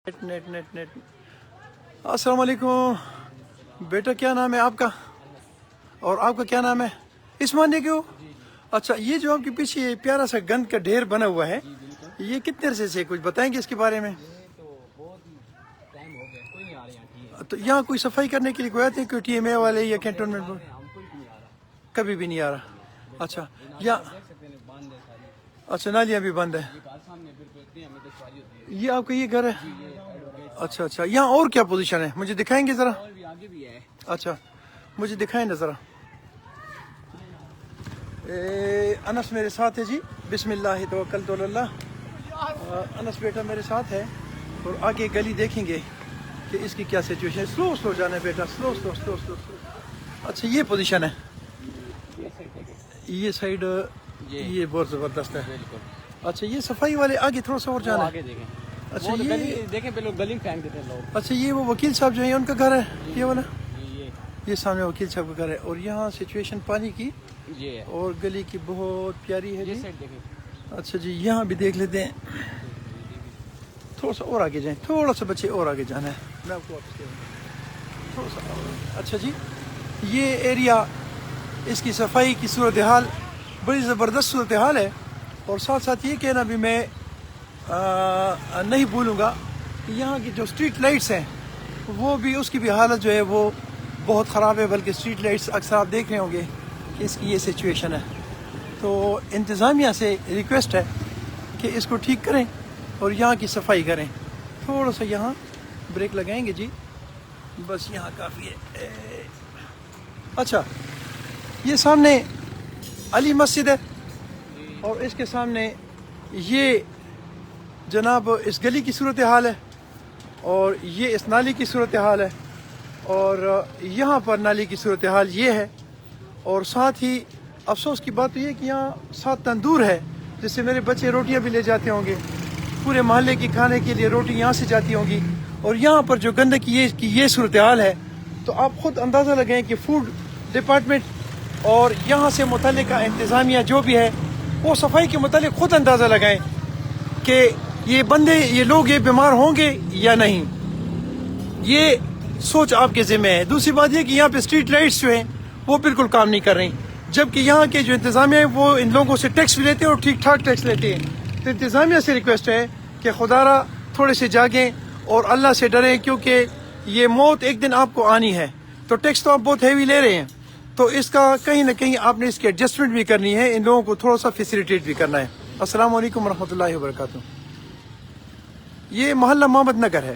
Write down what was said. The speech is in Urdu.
نیٹ السلام علیکم بیٹا، کیا نام ہے آپ کا؟ اور آپ کا کیا نام ہے؟ عثمان کے ہو؟ اچھا، یہ جو آپ کے پیچھے یہ پیارا سا گند کا ڈھیر بنا ہوا ہے، یہ کتنے عرصے سے کچھ بتائیں گے اس کے بارے میں؟ تو یہاں کوئی صفائی کرنے کے لیے کوئی آتے ہیں، کوئی ٹی ایم اے والے یا کینٹونمنٹ بورڈ؟ کبھی بھی نہیں آ رہا۔ اچھا، اچھا نالیاں بھی بند ہے۔ یہ آپ کا یہ گھر ہے؟ اچھا، یہاں اور کیا پوزیشن ہے مجھے دکھائیں گے ذرا؟ اچھا مجھے دکھائیں نا ذرا۔ انس میرے ساتھ ہے جی، بسم اللہ توکلت علی اللہ۔ انس بیٹا میرے ساتھ ہے، اور آگے گلی دیکھیں گے کہ اس کی کیا سچویشن ہے۔ سلو جانا ہے بیٹا، سلو۔ اچھا، یہ پوزیشن ہے، یہ سائیڈ یہ بہت زبردست ہے۔ اچھا، یہ صفائی والے آگے تھوڑا سا اور جانا ہے۔ اچھا، یہ دیکھیں پہ لوگ گلی پھینک دیتے ہیں لوگ۔ اچھا، یہ وہ وکیل صاحب جو ہیں ان کا گھر ہے یہ والا؟ یہ سامنے وکیل صاحب کا گھر ہے، اور یہاں سچویشن پانی کی اور گلی کی بہت پیاری ہے جی۔ اچھا جی، یہاں بھی دیکھ لیتے ہیں، تھوڑا سا اور آگے جائیں، تھوڑا سا بچے اور آگے جانا ہے، میں آپ کو واپس دے دوں تھوڑا سا اور۔ اچھا جی، یہ ایریا اس کی صفائی کی صورتحال بڑی زبردست صورتحال ہے، اور ساتھ یہ کہنا بھی میں نہیں بھولوں گا کہ یہاں کی جو اسٹریٹ لائٹس ہیں وہ بھی، اس کی بھی حالت جو ہے وہ بہت خراب ہے، بلکہ اسٹریٹ لائٹس اکثر آپ دیکھ رہے ہوں گے کہ اس کی یہ سچویشن ہے۔ تو انتظامیہ سے ریکویسٹ ہے کہ اس کو ٹھیک کریں اور یہاں کی صفائی کریں۔ تھوڑا سا یہاں بریک لگائیں گے جی، بس یہاں کافی ہے۔ اچھا، یہ سامنے علی مسجد ہے، اور اس کے سامنے یہ جناب اس گلی کی صورتحال ہے، اور یہ اس نالی کی صورتحال ہے، اور یہاں پر نالی کی صورتحال یہ ہے، اور ساتھ ہی افسوس کی بات تو یہ کہ یہاں ساتھ تندور ہے جس سے میرے بچے روٹیاں بھی لے جاتے ہوں گے، پورے محلے کی کھانے کے لیے روٹی یہاں سے جاتی ہوں گی، اور یہاں پر جو گندگی کی یہ صورتحال ہے، تو آپ خود اندازہ لگائیں کہ فوڈ ڈپارٹمنٹ اور یہاں سے متعلقہ انتظامیہ جو بھی ہے وہ صفائی کے متعلق خود اندازہ لگائیں کہ یہ بندے، یہ لوگ یہ بیمار ہوں گے یا نہیں، یہ سوچ آپ کے ذمہ ہے۔ دوسری بات یہ کہ یہاں پہ اسٹریٹ لائٹس جو ہیں وہ بالکل کام نہیں کر رہی، جبکہ یہاں کے جو انتظامیہ ہیں وہ ان لوگوں سے ٹیکس بھی لیتے ہیں اور ٹھیک ٹھاک ٹیکس لیتے ہیں۔ تو انتظامیہ سے ریکویسٹ ہے کہ خدا را تھوڑے سے جاگیں اور اللہ سے ڈریں، کیونکہ یہ موت ایک دن آپ کو آنی ہے۔ تو ٹیکس تو آپ بہت ہیوی لے رہے ہیں، تو اس کا کہیں نہ کہیں آپ نے اس کی ایڈجسٹمنٹ بھی کرنی ہے، ان لوگوں کو تھوڑا سا فیسیلیٹیٹ بھی کرنا ہے۔ السلام علیکم ورحمۃ اللہ وبرکاتہ۔ یہ محلہ محمد نگر ہے۔